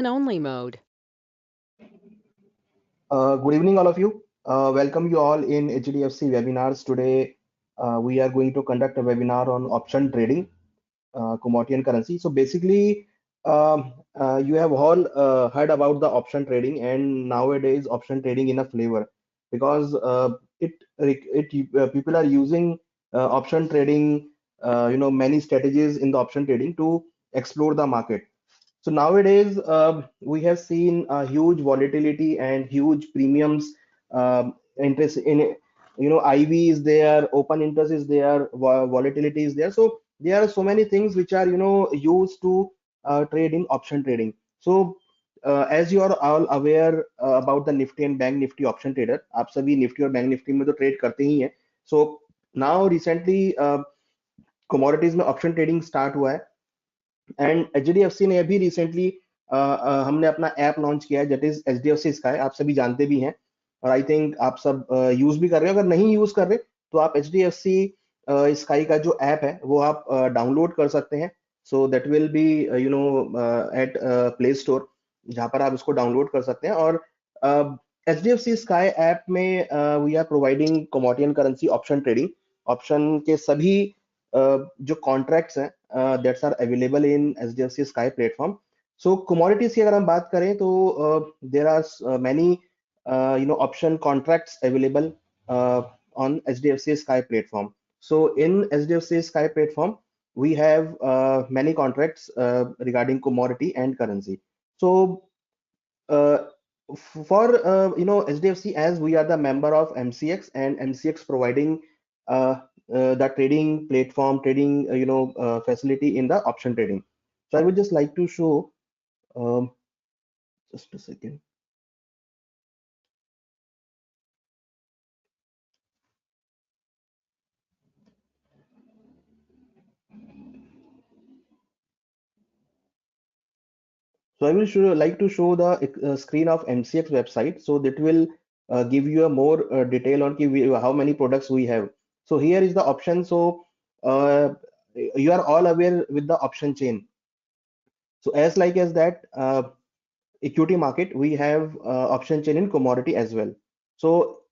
Only mode. Good evening, all of you. Welcome you all in HDFC webinars. Today, we are going to conduct a webinar on option trading, commodity and currency. So basically, you have all heard about the option trading, and nowadays option trading in a flavor because people are using option trading, many strategies in the option trading to explore the market. So nowadays, we have seen a huge volatility and huge premiums. Interest in, IV is there, open interest is there, volatility is there. So there are so many things which are, used to trade in option trading. So as you are all aware about the Nifty and Bank Nifty option trader, आप सभी Nifty और Bank Nifty में तो trade करते ही हैं. So now recently, commodities में option trading start हुआ है. एंड एचडीएफसी ने अभी रिसेंटली हमने अपना ऐप लॉन्च किया है दैट इज एचडीएफसी स्काई. आप सभी जानते भी हैं और आई थिंक आप सब यूज भी कर रहे हैं. अगर नहीं यूज कर रहे तो आप एचडीएफसी स्काई का जो ऐप है वो आप डाउनलोड कर सकते हैं. So that will be at play store जहां पर आप इसको डाउनलोड कर सकते हैं. और एचडीएफसी स्काई ऐप में we are providing commodity and currency option trading. Option के सभी जो कॉन्ट्रैक्ट्स हैं that's are available in HDFC Sky platform. So commodities की अगर हम बात करें तो there are many option contracts available on HDFC Sky platform. So in HDFC Sky platform, we have many contracts regarding commodity and currency. So uh, for HDFC, as we are the member of MCX, and MCX providing the trading platform, trading facility in the option trading. So I would just like to show, um, just a second. So I will like to show the screen of MCX website, so that will give you a more detail on how many products we have. So here is the option. So uh, you are all aware with the option chain. So as like as that equity market, we have option chain in commodity as well. So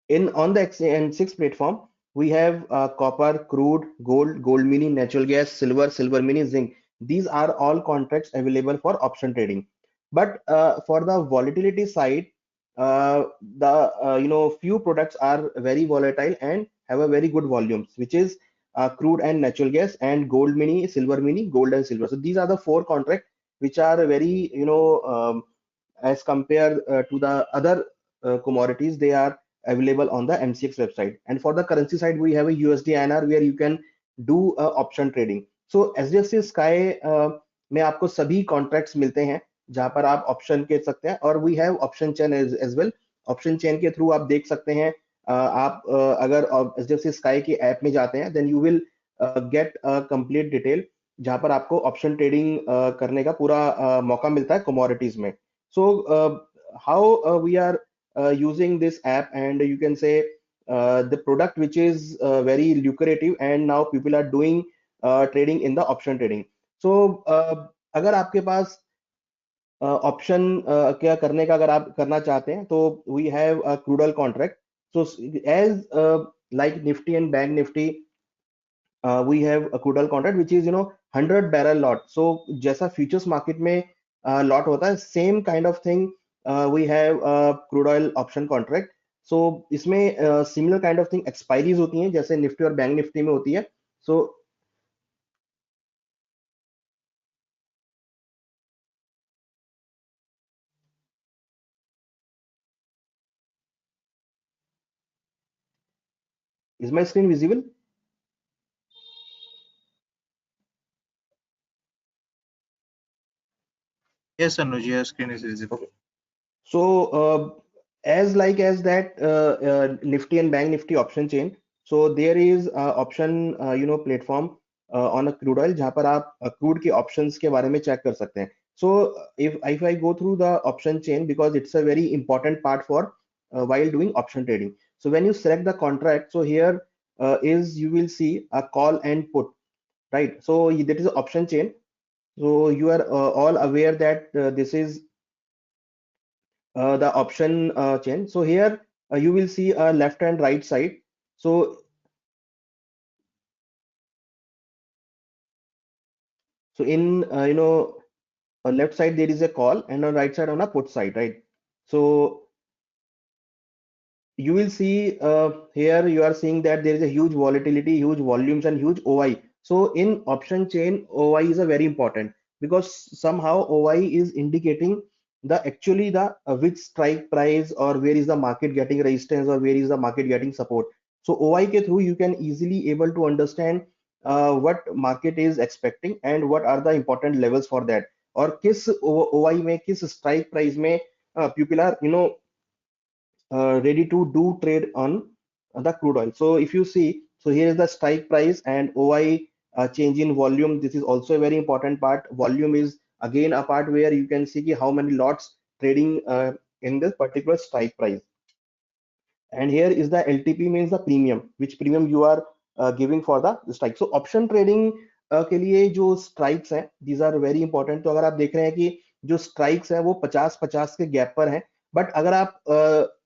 in on the N6 platform, we have copper, crude, gold mini, natural gas, silver mini, zinc. These are all contracts available for option trading. But for the volatility side, the few products are very volatile and have a very good volumes, which is crude and natural gas, and gold mini, silver mini, gold and silver. So these are the four contracts which are very as compared to the other commodities, they are available on the MCX website. And for the currency side, we have a USD INR where you can do option trading. So SDFC Sky में आपको सभी contracts मिलते हैं जहां पर आप option खेल सकते हैं. और we have option chain as well. Option chain के थ्रू आप देख सकते हैं. आप अगर एचडीएफसी स्काई की ऐप में जाते हैं then you will get complete detail जहां पर आपको ऑप्शन ट्रेडिंग करने का पूरा मौका मिलता है कमोडिटीज में. So how we are using this app, and you can say the product which is very lucrative, and now people are doing trading in the option trading. So अगर आपके पास option क्या करने का अगर आप करना चाहते हैं तो we have a crude oil contract. So as like Nifty and Bank Nifty, we have a crude oil contract which is 100 barrel lot. So जैसा futures market में lot होता है, same kind of thing we have a crude oil option contract. So इसमें similar kind of thing expiries होती हैं जैसे Nifty और bank Nifty में होती है. So is my screen visible? Yes, Anuj, your screen is visible. Okay. So as like as that Nifty and Bank Nifty option chain, so there is option platform on a crude oil जहाँ पर आप crude के options के बारे में check कर सकते हैं. So if I go through the option chain, because it's a very important part for while doing option trading. So when you select the contract, so here is you will see a call and put, right? So that is the option chain. So you are all aware that this is the option chain. So here you will see a left and right side. So in left side there is a call, and on right side on a put side, right? So you will see here you are seeing that there is a huge volatility, huge volumes, and huge OI. So in option chain, OI is a very important, because somehow OI is indicating the actually the which strike price, or where is the market getting resistance, or where is the market getting support. So OI ke through you can easily able to understand what market is expecting and what are the important levels for that, और किस OI में किस strike price में people are ready to do trade on the crude oil. So if you see, so here is the strike price and OI change in volume. This is also a very important part. Volume is again a part where you can see how many lots trading in this particular strike price. And here is the LTP, means the premium, which premium you are giving for the strike. So option trading के लिए जो strikes हैं, these are very important. तो अगर आप देख रहे हैं कि जो strikes हैं वो 50-50 के गैप पर हैं, बट अगर आप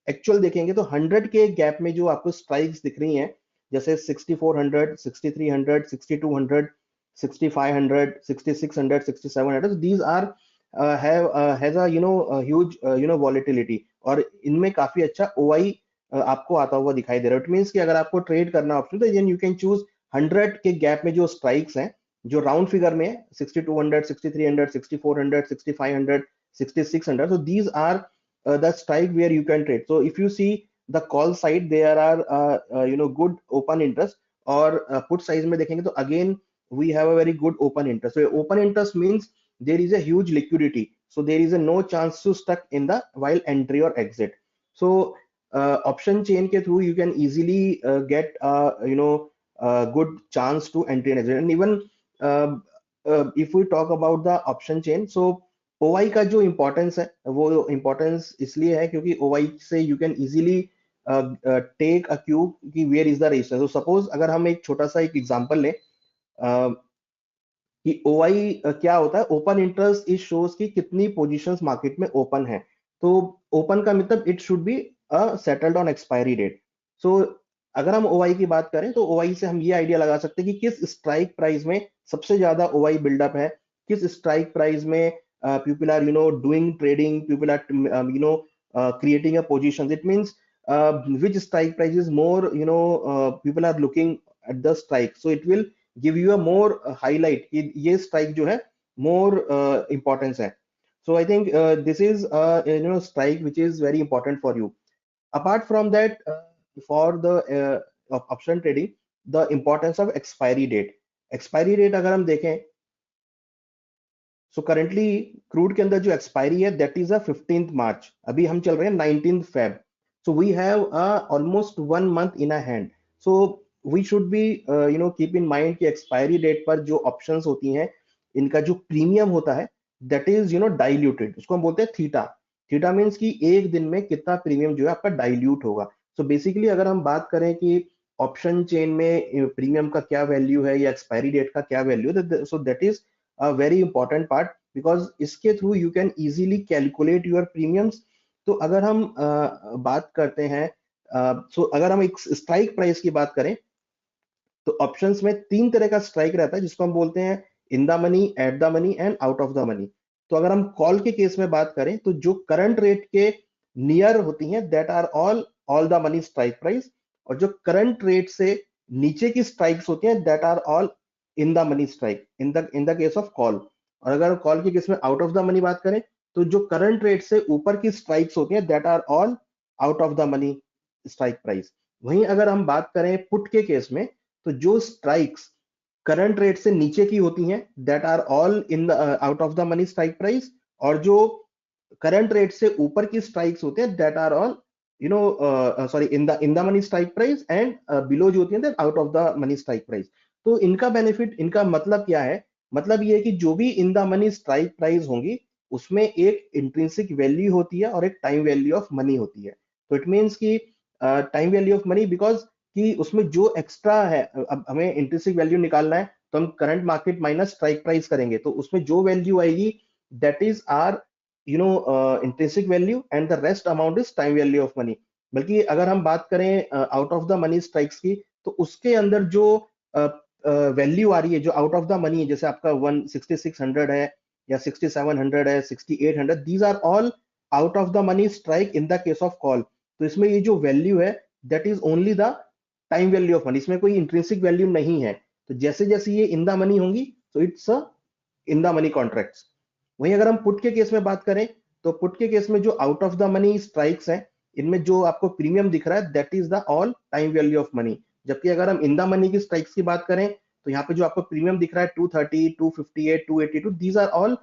एक्चुअल देखेंगे तो 100 के गैप में जो आपको स्ट्राइक्स दिख रही हैं, जैसे 6400, 6300, 6200, 6500, 6600, 6700, these are have has a huge volatility, और इनमें काफी अच्छा OI आपको आता हुआ दिखाई दे रहा है. इट मीन्स कि अगर आपको ट्रेड करना ऑप्शन, तो यू कैन चूज 100 के गैप में जो स्ट्राइक्स हैं, जो राउंड फिगर में है, 6200, 6300, 6400, 6500, 6600. So these are the strike where you can trade. So if you see the call side, there are good open interest, और put size में देखेंगे तो again we have a very good open interest. So open interest means there is a huge liquidity, so there is a no chance to stuck in the while entry or exit. So option chain के through you can easily get good chance to entry and exit. And even if we talk about the option chain, so OI का जो importance है, वो importance इसलिए है क्योंकि OI से you can easily take a cue कि where is the resistance. So suppose अगर हम एक छोटा सा एक example लें कि OI क्या होता है, ओपन इंटरेस्ट इज शोज कि कितनी पोजीशंस मार्केट में ओपन है. तो ओपन का मतलब it should be settled on expiry date. So अगर हम OI की बात करें तो OI से हम ये आइडिया लगा सकते हैं कि किस स्ट्राइक प्राइस में सबसे ज्यादा OI बिल्डअप है, किस स्ट्राइक प्राइस में people are doing trading, people are creating a position. It means which strike price is more, people are looking at the strike, so it will give you a more highlight कि ये strike जो है more importance है. So I think this is strike which is very important for you. Apart from that, for the option trading, the importance of expiry date. Expiry date अगर हम देखें, so currently crude के अंदर जो expiry है that is 15th मार्च, अभी हम चल रहे हैं 19th Feb. So we have almost 1 month in a hand. So we should be keep in mind कि एक्सपायरी डेट पर जो ऑप्शंस होती हैं, इनका जो प्रीमियम होता है दैट इज डाइल्यूटेड. उसको हम बोलते हैं थीटा. थीटा मीन्स कि एक दिन में कितना प्रीमियम जो है आपका डाइल्यूट होगा. सो बेसिकली अगर हम बात करें कि ऑप्शन चेन में प्रीमियम का क्या वैल्यू है या एक्सपायरी डेट का क्या वैल्यू है, सो that is a very important part, because इसके through you can easily calculate your premiums. तो अगर हम बात करते हैं, so अगर हम एक स्ट्राइक प्राइस की बात करें तो ऑप्शंस में 3 तरह का स्ट्राइक रहता है, जिसको हम बोलते हैं इन the money, at the money and out of the money. तो अगर हम कॉल के केस में बात करें तो जो करंट रेट के नियर होती हैं that are all the money strike price, और जो करंट रेट से नीचे की स्ट्राइक्स होती हैं that are all in the money strike in the case of call. और अगर कॉल के केस में आउट ऑफ द मनी बात करें तो जो करंट रेट से ऊपर की स्ट्राइक्स होती हैं that are all out of the money strike price. वहीं अगर हम बात करें पुट के केस में, तो जो स्ट्राइक्स करंट रेट से नीचे की होती हैं that are all in the out of the money strike price, और जो करंट रेट से ऊपर की स्ट्राइक्स होते हैं that are all sorry in the money strike price, and below जो होती है that out of the money strike price. तो इनका बेनिफिट, इनका मतलब क्या है, मतलब ये है कि जो भी इन द मनी स्ट्राइक प्राइस होंगी उसमें एक इंट्रिंसिक वैल्यू होती है और एक टाइम वैल्यू ऑफ मनी होती है. तो इट मीन्स कि time value of money because कि उसमें जो एक्स्ट्रा है, अब हमें इंट्रिंसिक वैल्यू निकालना है तो हम current market minus strike price करेंगे, तो उसमें जो वैल्यू आएगी that is our intrinsic value and the rest amount is time value of money. बल्कि अगर हम बात करें out of the money strikes की, तो उसके अंदर जो वैल्यू आ रही है जो आउट ऑफ द मनी है, जैसे आपका 16600 है या 6700 है, 6800, these are all out of the money strike in the case of call. तो इसमें ये जो वैल्यू है that is only the time value of money, इसमें कोई इंट्रिंसिक वैल्यू नहीं है। तो जैसे जैसे ये इन द मनी होंगी तो it's in the money contracts. वहीं अगर हम पुट के केस में बात करें, तो पुट के केस में जो out of the money strikes हैं, इनमें जो आपको प्रीमियम दिख रहा है that is the all time value of money. जबकि अगर हम इन द मनी की स्ट्राइक्स की बात करें, तो यहाँ पे जो आपको प्रीमियम दिख रहा है 230, 258, 282, these are all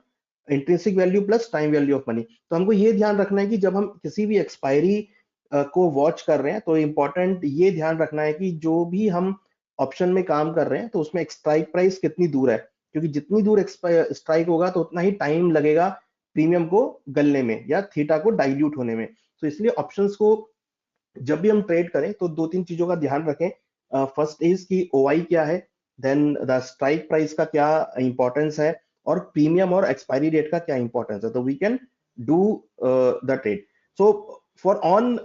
intrinsic value plus time value of money. तो हमको ये ध्यान रखना है कि जब हम किसी भी एक्सपायरी को वॉच कर रहे हैं, तो इंपॉर्टेंट ये ध्यान रखना है कि जो भी हम ऑप्शन में काम कर रहे हैं, तो उसमें स्ट्राइक प्राइस कितनी दूर है, क्योंकि जितनी दूर स्ट्राइक होगा तो उतना ही टाइम लगेगा प्रीमियम को गलने में या थीटा को डाइल्यूट होने में। तो इसलिए ऑप्शंस को जब भी हम ट्रेड करें तो दो तीन चीजों का ध्यान रखें। फर्स्ट इज कि ओआई क्या है, देन द स्ट्राइक प्राइस का क्या इंपॉर्टेंस है, और प्रीमियम और एक्सपायरी डेट का क्या इंपॉर्टेंस है, तो we can do the trade. So for on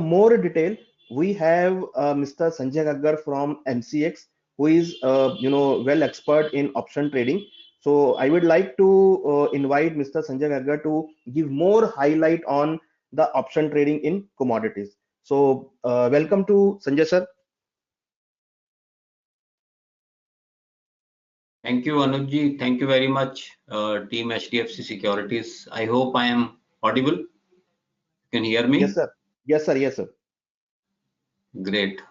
more detail, we have Mr. Sanjay Ghakar from MCX, who is well expert in option trading. So I would like to invite Mr. Sanjay Ghakar to give more highlight on the option trading in commodities. So welcome to Sanjay sir. Thank you, Anuj ji. Thank you very much, team HDFC Securities. I hope I am audible. Can you hear me? Yes sir. Yes sir. Yes sir. Great.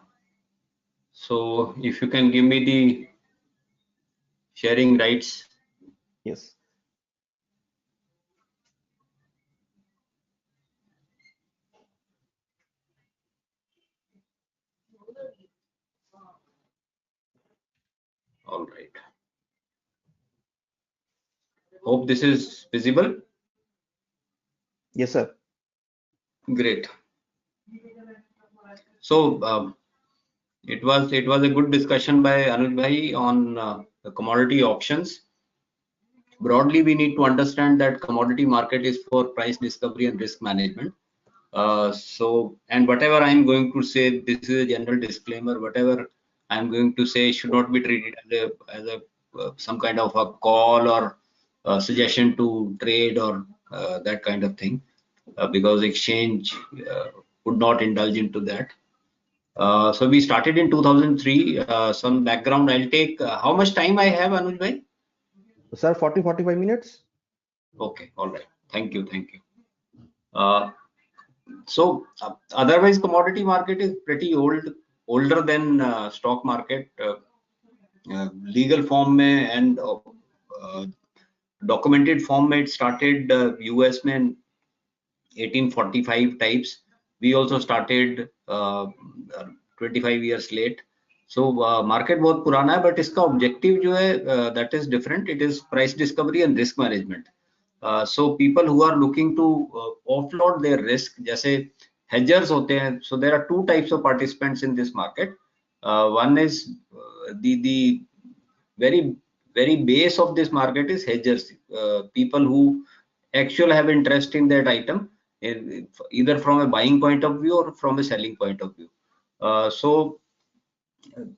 So if you can give me the sharing rights. Yes. All right. Hope this is visible. Yes sir. Great. So it was a good discussion by Anuj bhai on the commodity options. Broadly, we need to understand that commodity market is for price discovery and risk management. And whatever I am going to say, this is a general disclaimer. Whatever I am going to say should not be treated as a some kind of a call or suggestion to trade or that kind of thing, because exchange would not indulge into that. So we started in 2003. Some background I'll take. How much time I have, Anuj bhai? Sir, 40-45 minutes. Okay, all right. Thank you. So otherwise, commodity market is pretty older than stock market. Legal form में and documented form में it started US में 1845 types. We also started 25 years late. So market बहुत पुराना है, but इसका objective जो है that is different. It is price discovery and risk management. So people who are looking to offload their risk, जैसे hedgers होते हैं. So there are two types of participants in this market. One is the very base of this market is hedgers, people who actually have interest in that item, either from a buying point of view or from a selling point of view. So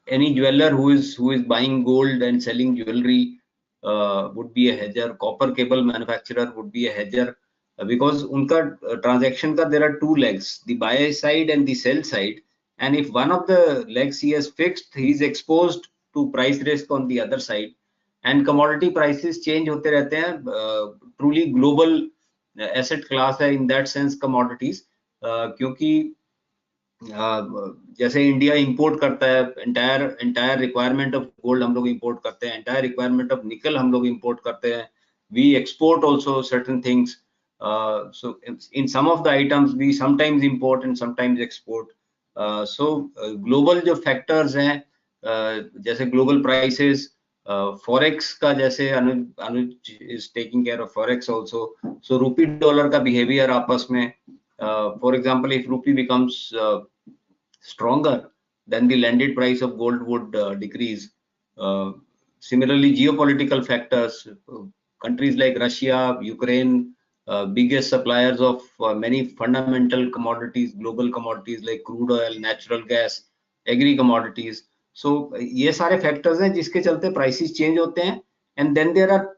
any jeweler who is buying gold and selling jewelry would be a hedger. Copper cable manufacturer would be a hedger, because unka transaction ka there are two legs, the buy side and the sell side, and if one of the legs he has fixed, he is exposed to price risk on the other side. And commodity prices change होते रहते हैं. Truly global asset class है in that sense commodities, क्योंकि जैसे India import करता है, entire requirement of gold हम लोग इंपोर्ट करते हैं, एंटायर रिक्वायरमेंट ऑफ निकल हम लोग इंपोर्ट करते हैं. We export also certain things. So in some of the items we sometimes import and sometimes export. So global जो फैक्टर्स हैं, जैसे ग्लोबल प्राइसेस, फॉरेक्स का, जैसे Anuj is taking care of forex also. So rupee dollar का behaviour आपस में, for example, if rupee becomes stronger, then the landed price of gold would decrease. Similarly, geopolitical factors, countries like Russia, Ukraine, biggest suppliers of many fundamental commodities, global commodities like crude oil, natural gas, agri commodities. So ये सारे factors हैं जिसके चलते prices change होते हैं, and then there are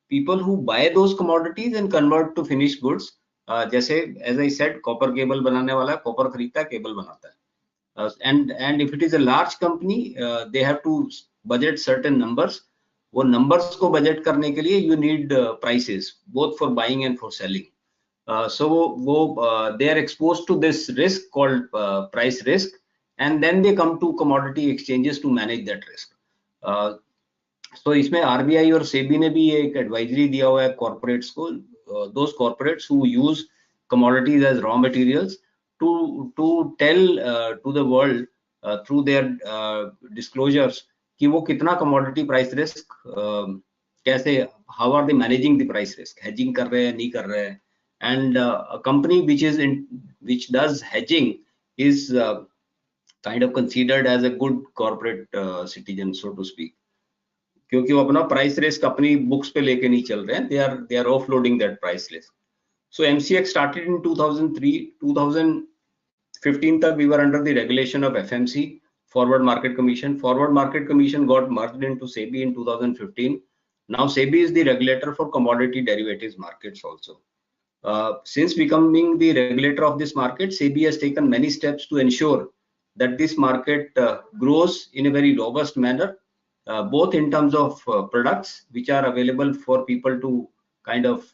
people who buy those commodities and convert to finished goods. जैसे as I said, copper cable बनाने वाला copper खरीदता है, cable बनाता है. And if it is a large company, they have to budget certain numbers. वो numbers को budget करने के लिए you need prices both for buying and for selling. So they are exposed to this risk called price risk, and then they come to commodity exchanges to manage that risk. So इसमें RBI और SEBI ने भी एक advisory दिया हुआ है corporates को, those corporates who use commodities as raw materials to tell to the world through their disclosures कि वो कितना commodity price risk कैसे, how are they managing the price risk, hedging कर रहे हैं नहीं कर रहे हैं. And a company which does hedging is kind of considered as a good corporate citizen, so to speak, क्योंकि वो अपना प्राइस रिस्क अपनी बुक्स पे लेके नहीं चल रहे हैं, they are offloading that price risk. So MCX started in 2003. 2015 तक we were under the regulation of FMC, Forward Market Commission. Forward Market Commission got merged into SEBI in 2015. Now SEBI is the regulator for commodity derivatives markets also. Since becoming the regulator of this market, SEBI has taken many steps to ensure that this market grows in a very robust manner, both in terms of products which are available for people to kind of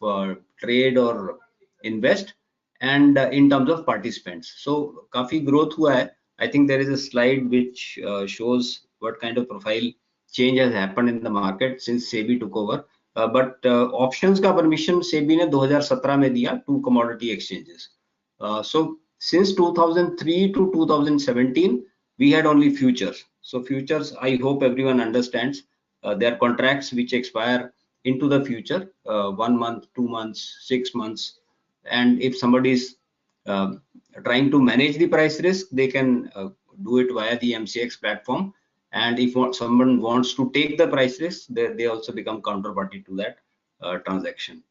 trade or invest, and in terms of participants. So काफी growth हुआ है. I think there is a slide which shows what kind of profile change has happened in the market since SEBI took over. But options का permission SEBI ने 2017 में दिया to commodity exchanges. So since 2003 to 2017 we had only futures. So futures, I hope everyone understands, they are contracts which expire into the future, 1 month, 2 months, 6 months, and if somebody is trying to manage the price risk, they can do it via the MCX platform. And if someone wants to take the price risk, they also become counterparty to that transaction.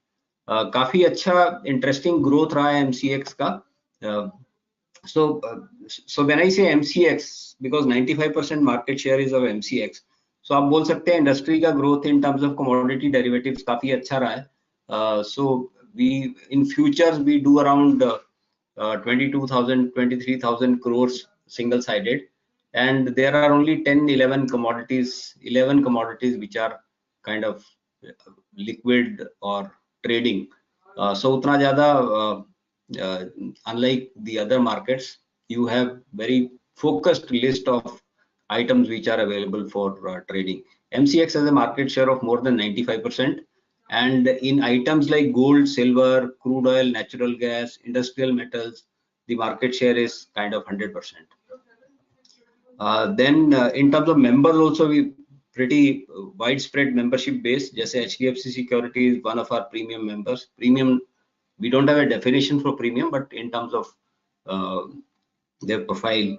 काफी अच्छा interesting growth रहा है MCX का. So when I say MCX, because 95% market share is of MCX, so आप बोल सकते हैं industry का growth in terms of commodity derivatives काफी अच्छा रहा है. So we in futures we do around 22,000 23,000 crores single sided, and there are only 11 commodities which are kind of liquid or trading. So उतना ज़्यादा unlike the other markets, you have very focused list of items which are available for trading. MCX has a market share of more than 95%, and in items like gold, silver, crude oil, natural gas, industrial metals, the market share is kind of 100%. Then in terms of members also, we pretty widespread membership base. जैसे HDFC Securities, one of our premium members. Premium, we don't have a definition for premium, but in terms of their profile,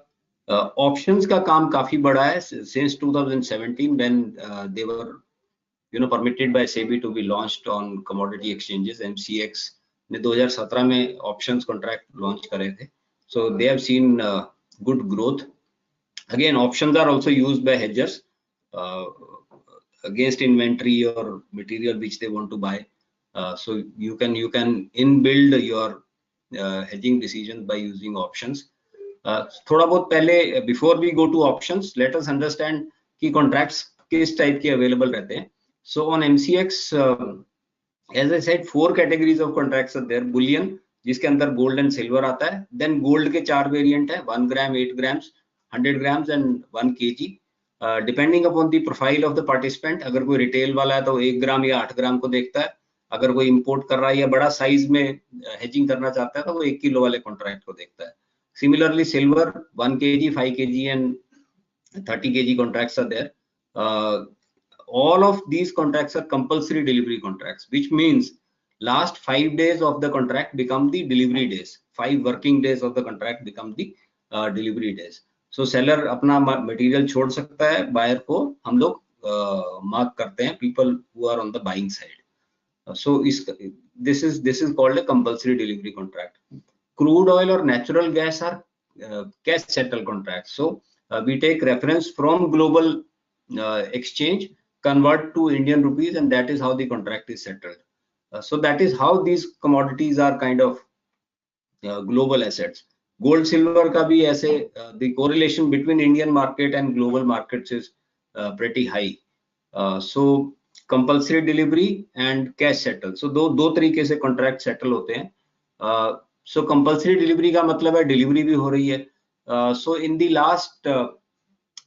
options का काम काफी बड़ा है since 2017 when they were permitted by SEBI to be launched on commodity exchanges. MCX ने 2017 में options contract launch करे थे. So they have seen good growth. Again, options are also used by hedgers against inventory or material which they want to buy. So you can inbuild your hedging decisions by using options. थोड़ा बहुत पहले, before we go to options, let us understand कि contracts किस type के available रहते हैं. So on MCX, as I said, 4 categories of contracts are there. Bullion, जिसके अंदर gold and silver आता है. Then gold के 4 variant है, 1 gram, 8 grams, 100 grams and 1 kg. Depending upon the profile of the participant, अगर कोई retail वाला है तो 1 ग्राम या 8 ग्राम को देखता है. अगर कोई import कर रहा है या बड़ा size में hedging करना चाहता है तो वो 1 किलो वाले contract को देखता है. Similarly, silver 1 kg, 5 kg and 30 kg contracts are there. All of these contracts are compulsory delivery contracts, which means last 5 days of the contract become the delivery days. 5 working days of the contract become the delivery days. So seller अपना material छोड़ सकता है, buyer को हम लोग mark करते हैं people who are on the buying side. So this is called a compulsory delivery contract. Crude oil or natural gas are cash settle contracts. So we take reference from global exchange, convert to Indian rupees, and that is how the contract is settled. So that is how these commodities are kind of global assets. Gold, silver का भी ऐसे the correlation between Indian market and global markets is pretty high. So compulsory delivery and cash settle. So दो तरीके से contract settle होते हैं. So compulsory delivery का मतलब है delivery भी हो रही है. So in the last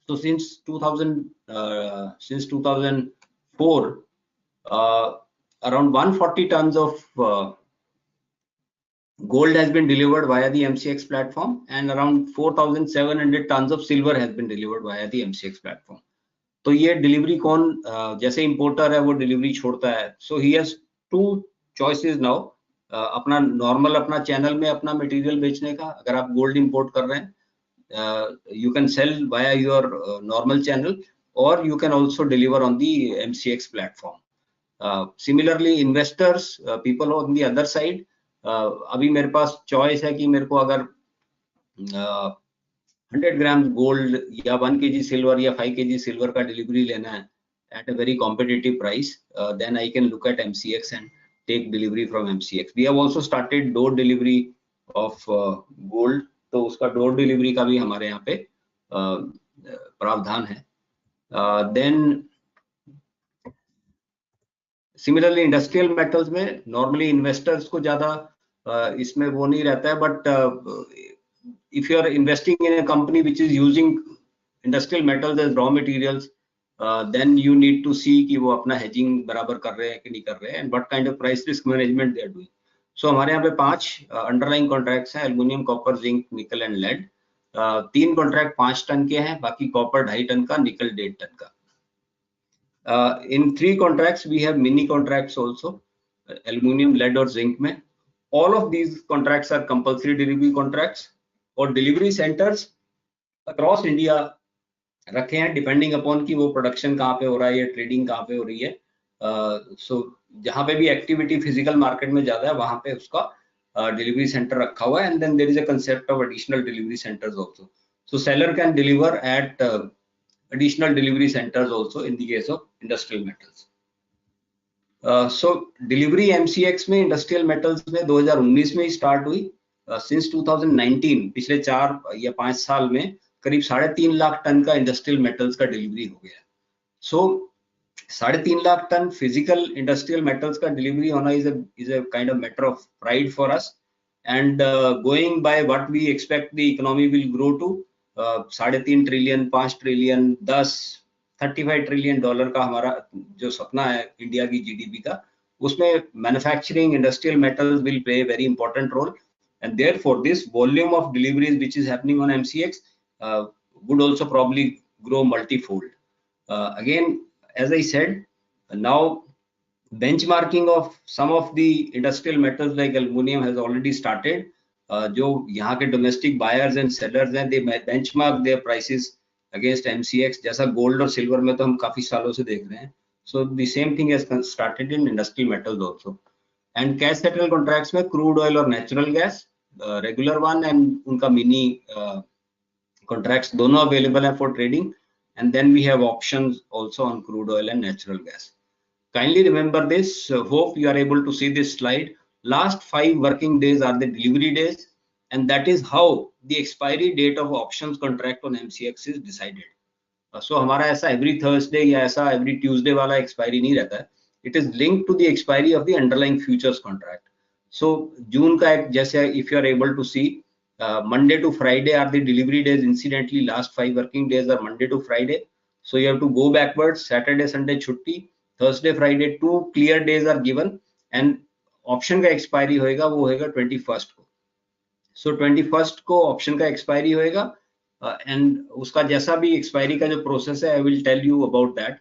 so since 2004 around 140 tons of gold has been delivered via the MCX platform, and around 4,700 tons of silver has been delivered via the MCX platform. तो ये delivery कौन जैसे importer है वो delivery छोड़ता है. So he has two choices now. अपना normal अपना चैनल में अपना मटेरियल बेचने का, अगर आप गोल्ड इंपोर्ट कर रहे हैं you can sell via your normal channel, और you can also deliver on the MCX platform. Similarly investors, people on the other side, अभी मेरे पास चॉइस है कि मेरे को अगर 100 ग्राम गोल्ड या 1 kg सिल्वर या 5 kg सिल्वर का डिलीवरी लेना है at a very competitive price, then I can look at MCX and take delivery from MCX. We have also started door delivery of gold, तो उसका door delivery का भी हमारे यहाँ पे प्रावधान है. Then similarly industrial metals में normally investors को ज़्यादा इसमें वो नहीं रहता है, but if you are investing in a company which is using industrial metals as raw materials, then you need to see कि वो अपना hedging बराबर कर रहे हैं कि नहीं कर रहे हैं, and what kind of price risk management they are doing. So हमारे यहाँ पे 5 underlying contracts हैं: aluminium, copper, zinc, nickel and lead. 3 contract 5 ton के हैं, बाकी copper 2.5 टन का, nickel 1.5 टन का. In 3 contracts we have mini contracts also, aluminium, lead और zinc में. All of these contracts are compulsory delivery contracts, और delivery centres across India रखे हैं डिपेंडिंग अपॉन कि वो प्रोडक्शन कहाँ पे हो रहा है या ट्रेडिंग कहाँ पे हो रही है. सो जहाँ पे भी एक्टिविटी फिजिकल मार्केट में ज्यादा है वहां पे उसका डिलीवरी सेंटर रखा हुआ है, and then there is a concept of additional delivery centres also. So seller can deliver at additional delivery centres also in the case of industrial metals. So delivery MCX में industrial metals में 2019 में ही start हुई. Since 2019 पिछले 4 या 5 साल में करीब 3.5 lakh ton का इंडस्ट्रियल मेटल्स का डिलीवरी हो गया. सो 3.5 lakh ton physical industrial metals का डिलीवरी होना is a kind of matter of pride for us, and going by what we expect the economy will grow to 3.5 trillion, 5 trillion, 35 trillion dollar का हमारा जो सपना है इंडिया की GDP का, उसमें manufacturing industrial metals will play very important role. And therefore this volume of deliveries which is happening on MCX would also probably grow multifold. Again, as I said, now benchmarking of some of the industrial metals like aluminium has already started. जो यहाँ के domestic buyers and sellers हैं, they benchmark their prices against MCX. जैसा gold और silver में तो हम काफी सालों से देख रहे हैं. So the same thing has started in industrial metals also. And cash settle contracts में crude oil और natural gas, regular one and उनका मिनी कॉन्ट्रैक्ट्स दोनों अवेलेबल है for trading. And then we have options also on crude oil and natural gas. Kindly remember this, hope you are able to see this slide. Last 5 working days are the delivery days, and that is how the expiry date of options contract on MCX is decided. So हमारा ऐसा every Thursday या ऐसा every Tuesday वाला expiry नहीं रहता है. It is linked to the expiry of the underlying futures contract. So June का एक जैसे if you are able to see Monday to Friday are the delivery days. Incidentally last 5 working days are Monday to Friday, so you have to go backwards. Saturday Sunday छुट्टी, Thursday Friday 2 clear days are given, and option का expiry होएगा वो होएगा 21st को. So 21st को option का expiry होएगा, and उसका जैसा भी expiry का जो process है I will tell you about that,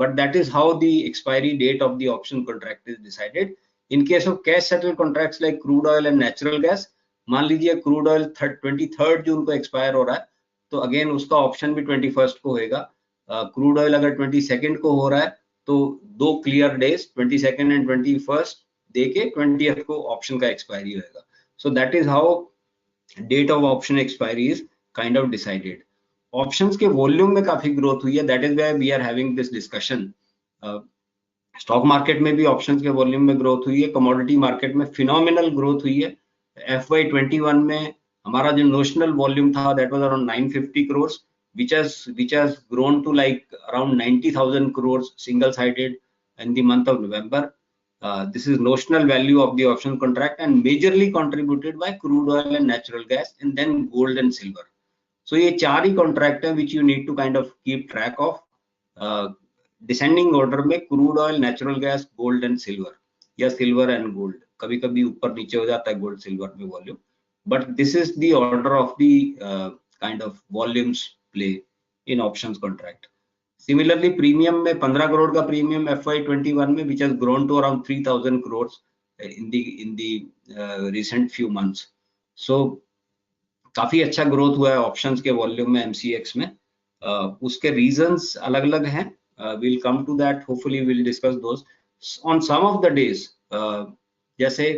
but that is how the expiry date of the option contract is decided. In case of cash settled contracts like crude oil and natural gas, मान लीजिए crude oil 23rd जून को expire हो रहा है, तो again उसका option भी 21st को होएगा. क्रूड ऑयल अगर 22 को हो रहा है तो 2 क्लियर डेज 22 एंड 21 दे के 20th को ऑप्शन का एक्सपायरी होगा. So that is how date of option expiry is kind of decided. Options के वॉल्यूम में काफी ग्रोथ हुई है, that is why we are having this discussion. Stock market में भी ऑप्शंस के वॉल्यूम में ग्रोथ हुई है, कमोडिटी मार्केट में फिनोमिनल ग्रोथ हुई है. FY21 में हमारा जो नोशनल वॉल्यूम था that was around 950 crores which has grown to like around 90,000 crores single sided in the month of November. This is notional value of the option contract and majorly contributed by crude oil and natural gas and then gold and silver. So ये चार ही contract है which you need to kind of keep track of. Descending order में crude oil, natural gas, gold and silver या silver and gold, कभी कभी ऊपर नीचे हो जाता है गोल्ड सिल्वर में volume, but this is the order of the kind of volumes play in options contract. Similarly premium में 15 करोड़ का प्रीमियम FY21 में which has grown to around 3000 crores in the recent few months. So काफी अच्छा growth हुआ है options के volume में MCX में. उसके रीजंस अलग अलग हैं. We'll come to that. Hopefully, we'll discuss those. On some of the days, जैसे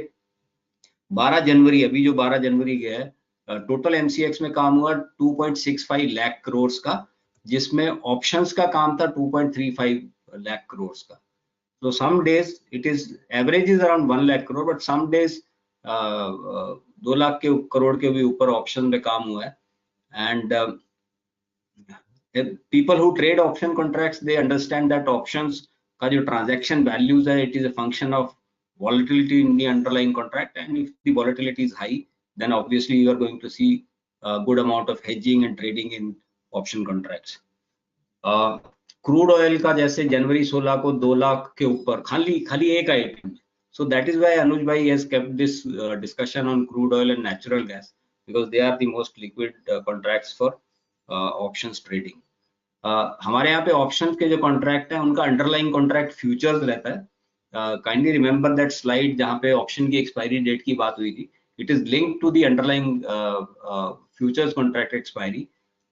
12 जनवरी, अभी जो 12 जनवरी गया है, टोटल MCX में काम हुआ 2.65 लाख करोड़ का, जिसमें ऑप्शंस का काम था 2.35 लाख करोड़ का. So some days it is average is around 1 lakh crore, but some days 2 lakh crore के भी ऊपर ऑप्शन में काम हुआ है. And people who trade option contracts, they understand that options का जो transaction values है, it is a function of volatility in the underlying contract, and if the volatility is high, then obviously you are going to see a good amount of hedging and trading in option contracts. Crude oil का जैसे जनवरी 16 को 2 लाख के ऊपर खाली एक item. So that is why Anuj bhai has kept this discussion on crude oil and natural gas, because they are the most liquid contracts for options trading. हमारे यहाँ पे ऑप्शंस के जो कॉन्ट्रैक्ट है उनका अंडरलाइंग कॉन्ट्रैक्ट फ्यूचर्स रहता है. Kindly remember that slide जहाँ पे ऑप्शन की एक्सपायरी डेट की बात हुई थी. It is linked to the underlying futures contract expiry,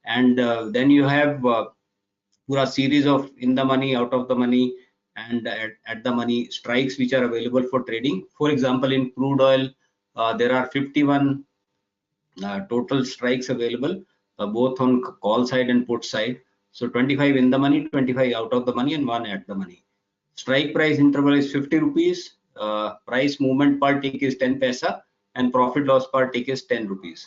and then you have पूरा series of in the money, out of the money and at the money strikes which are available for trading. For example, in crude oil there are 51 total strikes available, both on call side and put side. So 25 in the money, 25 out of the money, and 1 at the money. Strike price interval is 50 rupees. Price movement per tick is 10 paisa, and profit loss per tick is 10 rupees.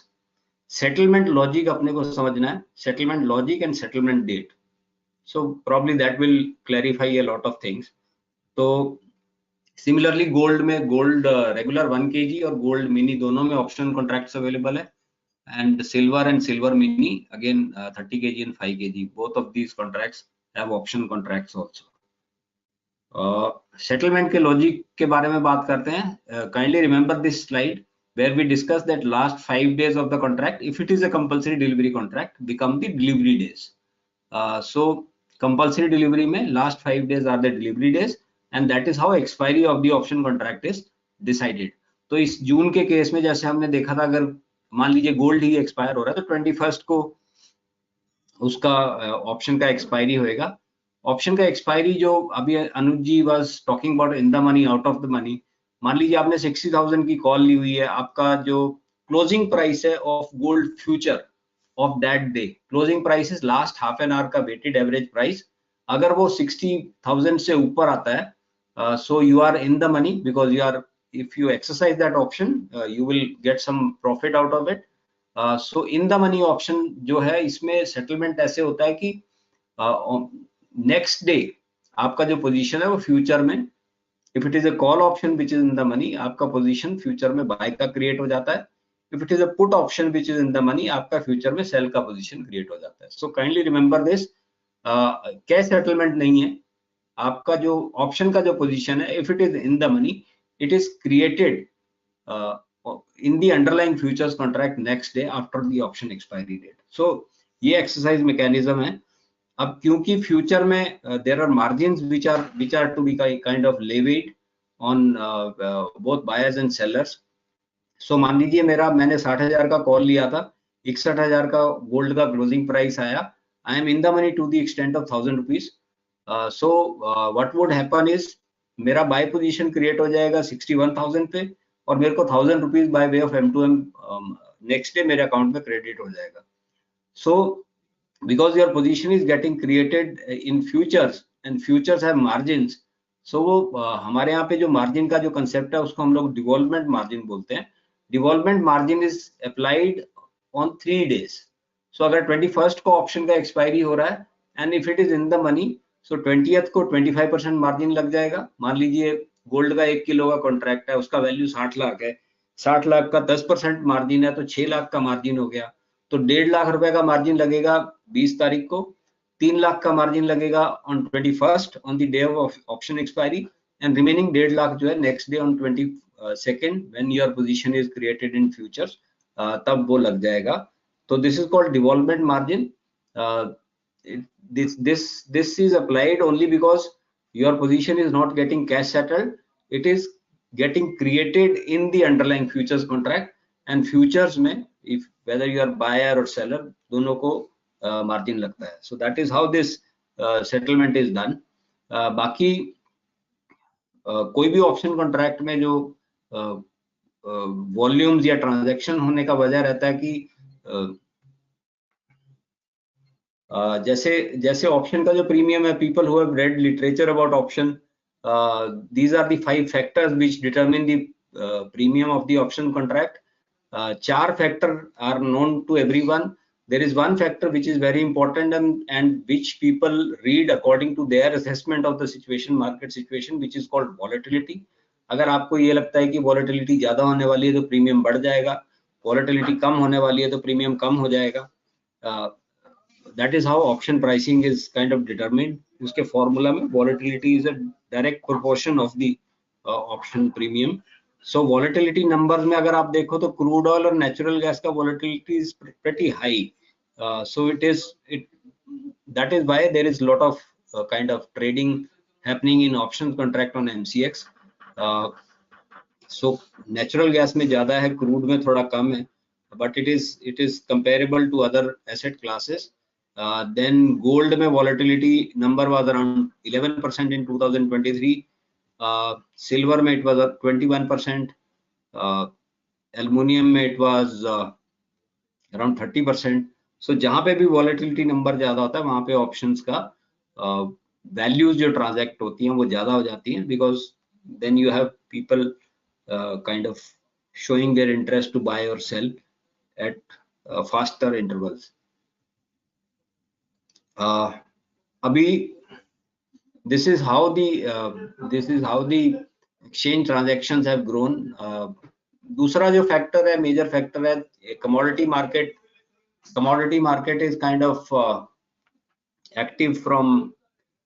Settlement logic अपने को समझना है. Settlement logic and settlement date. So probably that will clarify a lot of things. तो similarly gold में gold regular 1 kg और gold mini दोनों में option contracts available है. And silver and silver mini again 30 kg and 5 kg, both of these contracts have option contracts also. Settlement के logic के बारे में बात करते हैं. Kindly remember this slide where we discussed that last 5 days of the contract, if it is a compulsory delivery contract, become the delivery days. So compulsory delivery में last 5 days are the delivery days, and that is how expiry of the option contract is decided. तो इस जून के case में जैसे हमने देखा था, अगर मान लीजिए गोल्ड ही एक्सपायर हो रहा है तो 21 को उसका ऑप्शन का एक्सपायरी होएगा. ऑप्शन का एक्सपायरी जो अभी Anuj ji was talking about in the money, out of the money, मान लीजिए आपने 60,000 की कॉल ली हुई है, आपका जो क्लोजिंग प्राइस है of gold future of that day, closing price is last half an hour का weighted average price, अगर वो 60,000 से ऊपर आता है, so you are in the money because you are, if you exercise that option you will get some profit out of it. So in the money option जो है इसमें settlement ऐसे होता है कि next day आपका जो position है वो future में, if it is a call option which is in the money, आपका position future में buy का create हो जाता है. If it is a put option which is in the money, आपका फ्यूचर में सेल का पोजीशन क्रिएट हो जाता है. So kindly remember this. Cash settlement नहीं है, आपका जो ऑप्शन का जो पोजीशन है, if it is in the money, it is created in the underlying futures contract next day after the option expiry date. So ये एक्सरसाइज मैकेनिज्म है. अब क्योंकि फ्यूचर में there are margins which are to be kind of levied on both buyers and sellers. सो मान लीजिए मैंने 60,000 का call लिया था, 61,000 का गोल्ड का क्लोजिंग प्राइस आया, I am in the money to the extent of 1000 rupees. So what would happen is मेरा buy position create हो जाएगा 61,000 पे और मेरे को 1000 rupees by way of M2M next day मेरे account में credit हो जाएगा. So because your position is getting created in futures and futures have margins, so वो हमारे यहाँ पे जो margin का जो concept है उसको हम लोग development margin बोलते हैं. Development margin is applied on 3 days. So अगर 21st को ऑप्शन का एक्सपायरी हो रहा है and if it is in the money, so 20th को 25% मार्जिन लग जाएगा. मान लीजिए गोल्ड का 1 किलो का कॉन्ट्रैक्ट है, उसका वैल्यू 60 लाख है, 60 लाख का 10% मार्जिन है तो 6 लाख का मार्जिन हो गया. तो 1.5 लाख रुपए का मार्जिन लगेगा 20 तारीख को, 3 लाख का मार्जिन लगेगा on 21st on the day of option expiry and remaining 1.5 lakh जो है next day on 22nd when your position is created in futures, तब वो लग जाएगा. तो this is called devolvement margin. This is applied only because your position is not getting cash settled, it is getting created in the underlying futures contract, and futures में if whether you are buyer or seller दोनों को margin लगता है. So that is how this settlement is done. बाकी कोई भी option contract में जो वॉल्यूम्स या ट्रांजैक्शन होने का वजह रहता है कि जैसे ऑप्शन का जो प्रीमियम है, people who have read literature about option, these are the 5 factors which determine the premium of the option contract. 4 factors are known to everyone. There is one factor which is very important and which people read according to their assessment of the situation, market situation, which is called volatility. अगर आपको ये लगता है कि volatility ज्यादा होने वाली है तो प्रीमियम बढ़ जाएगा, volatility कम होने वाली है तो प्रीमियम कम हो जाएगा. That is how option pricing is kind of determined. उसके formula में volatility is a direct proportion of the option premium. So volatility numbers में अगर आप देखो तो crude oil और natural gas का volatility is pretty high. So that is why there is a lot of kind of trading happening in options contract on MCX. So natural gas में ज्यादा है, crude में थोड़ा कम है, but it is comparable to other asset classes. Then gold में volatility number was around 11% in 2023. Silver में it was 21%. Aluminium में it was around 30%. So जहाँ पे भी volatility number ज्यादा होता है वहाँ पे options का values जो transact होती हैं वो ज्यादा हो जाती हैं, because then you have people kind of showing their interest to buy or sell at faster intervals. अभी this is how the exchange transactions have grown. दूसरा जो factor है, major factor है, commodity market. Commodity market is kind of active from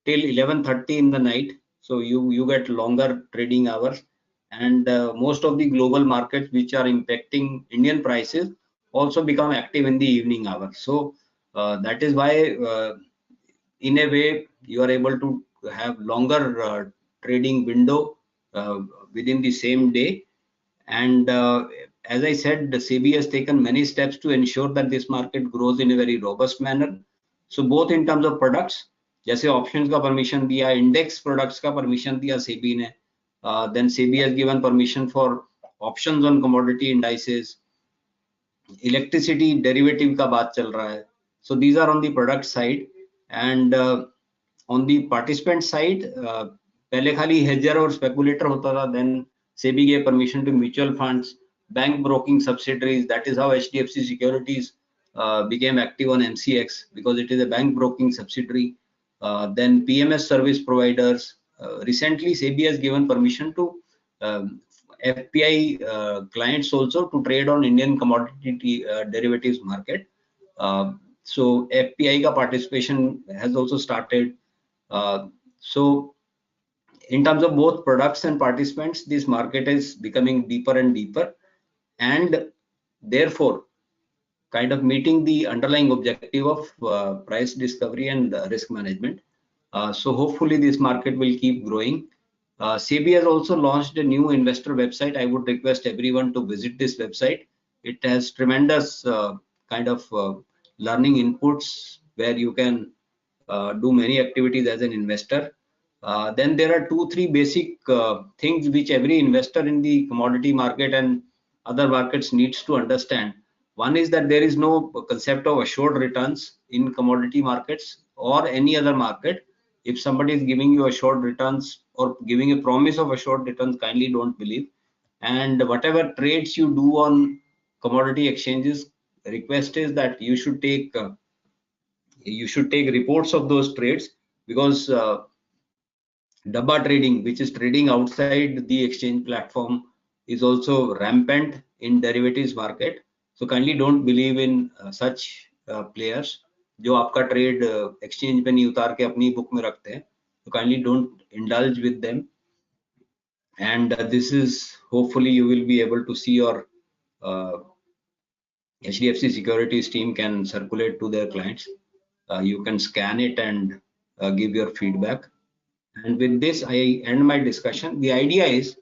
till 11:30 in the night, so you get longer trading hours, and most of the global markets which are impacting Indian prices also become active in the evening hours. So that is why in a way you are able to have longer trading window within the same day. And as I said, the SEBI has taken many steps to ensure that this market grows in a very robust manner. So both in terms of products, जैसे options का permission दिया, index products का permission दिया SEBI ने, then SEBI has given permission for options on commodity indices, electricity derivative का बात चल रहा है. So these are on the product side, and on the participant side, पहले खाली hedger और speculator होता था, then SEBI gave permission to mutual funds, bank broking subsidiaries. That is how HDFC Securities became active on MCX, because it is a bank broking subsidiary. Then PMS service providers. Recently SEBI has given permission to FPI clients also to trade on Indian commodity derivatives market. So FPI ka participation has also started. So in terms of both products and participants, this market is becoming deeper and deeper, and therefore kind of meeting the underlying objective of price discovery and risk management. So hopefully this market will keep growing. SEBI has also launched a new investor website. I would request everyone to visit this website. It has tremendous kind of learning inputs where you can do many activities as an investor. Then there are 2-3 basic things which every investor in the commodity market and other markets needs to understand. One is that there is no concept of assured returns in commodity markets or any other market. If somebody is giving you assured returns or giving a promise of assured returns, kindly don't believe. And whatever trades you do on commodity exchanges, request is that you should take reports of those trades, because Dabba trading, which is trading outside the exchange platform, is also rampant in derivatives market. So kindly don't believe in such players जो आपका trade exchange पे नहीं उतार के अपनी book में रखते हैं. So kindly don't indulge with them. And this is, hopefully you will be able to see, your HDFC Securities team can circulate to their clients. You can scan it and give your feedback. And with this, I end my discussion. The idea is,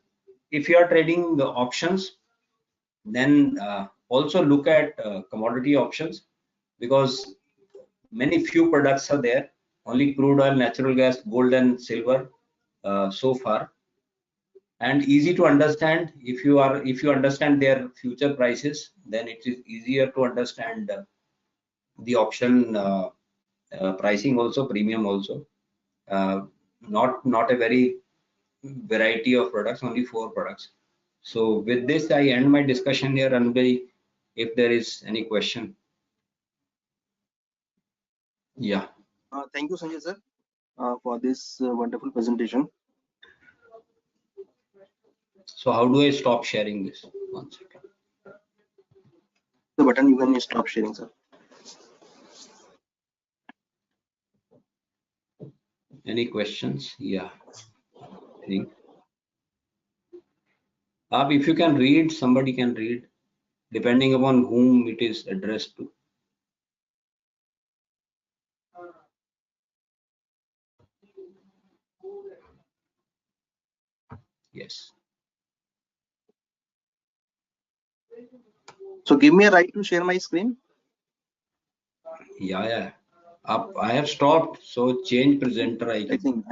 if you are trading the options, then also look at commodity options, because many few products are there. Only crude oil, natural gas, gold and silver so far, and easy to understand. If you understand their future prices, then it is easier to understand the option pricing also, premium also. Not a very variety of products, only 4 products. So with this, I end my discussion here. Anuj, if there is any question. Yeah. Thank you, Sanjay sir, for this wonderful presentation. So how do I stop sharing this? 1 second. The button you can stop sharing, sir. Any questions? Yeah. If you can read, somebody can read, depending upon whom it is addressed to. Yes. So give me a right to share my screen. Yeah. I have stopped. So change presenter. I think.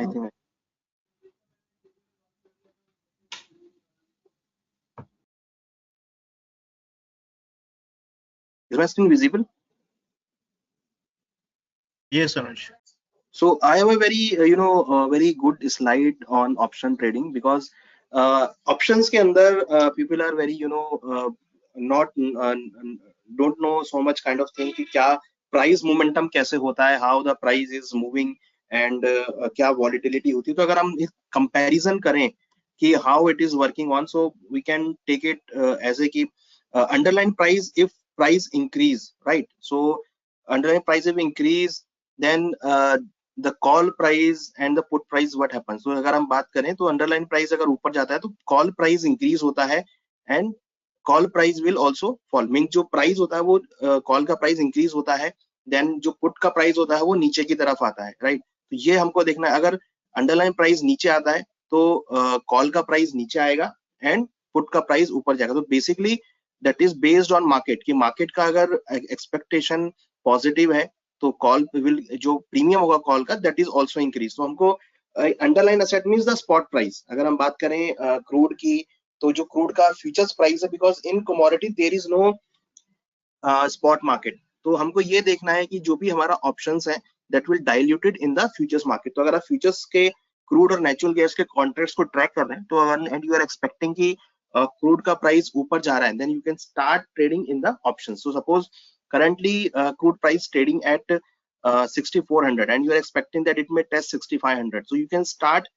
Is my screen visible? Yes, Anuj. So I have a very very good slide on option trading, because options ke andar people are very not don't know so much kind of thing कि क्या price momentum कैसे होता है, how the price is moving and क्या volatility होती है. तो अगर हम comparison करें कि how it is working on, so we can take it as a कि underlying price, if price increase, right? So underlying price if increase, then the call price and the put price what happens. So अगर हम बात करें तो underlying price अगर ऊपर जाता है तो call price increase होता है and call price will also fall. Means जो price होता है वो call का price increase होता है, then जो put का price होता है वो नीचे की तरफ आता है, right? तो ये हमको देखना है. अगर underlying price नीचे आता है तो call का price नीचे आएगा and put का price ऊपर जाएगा. तो basically that is based on market कि market का अगर expectation positive है तो कॉल विल जो प्रीमियम होगा कॉल का दैट इज आल्सो इंक्रीज. तो हमको underline asset means the spot price. अगर हम बात करें क्रूड की, तो जो क्रूड का फ्यूचर्स प्राइस है, because in commodity there is no spot market. तो हमको ये देखना है कि जो भी हमारा ऑप्शंस है that will diluted in the futures market. तो अगर आप फ्यूचर्स के क्रूड और नेचुरल गैस के कॉन्ट्रैक्ट्स को ट्रैक कर रहे हैं, तो अगर एंड यू आर एक्सपेक्टिंग कि क्रूड का प्राइस ऊपर जा रहा है, then you can start trading in the options. So suppose currently crude price trading at 6400 and you are expecting that it may test 6500, so you can start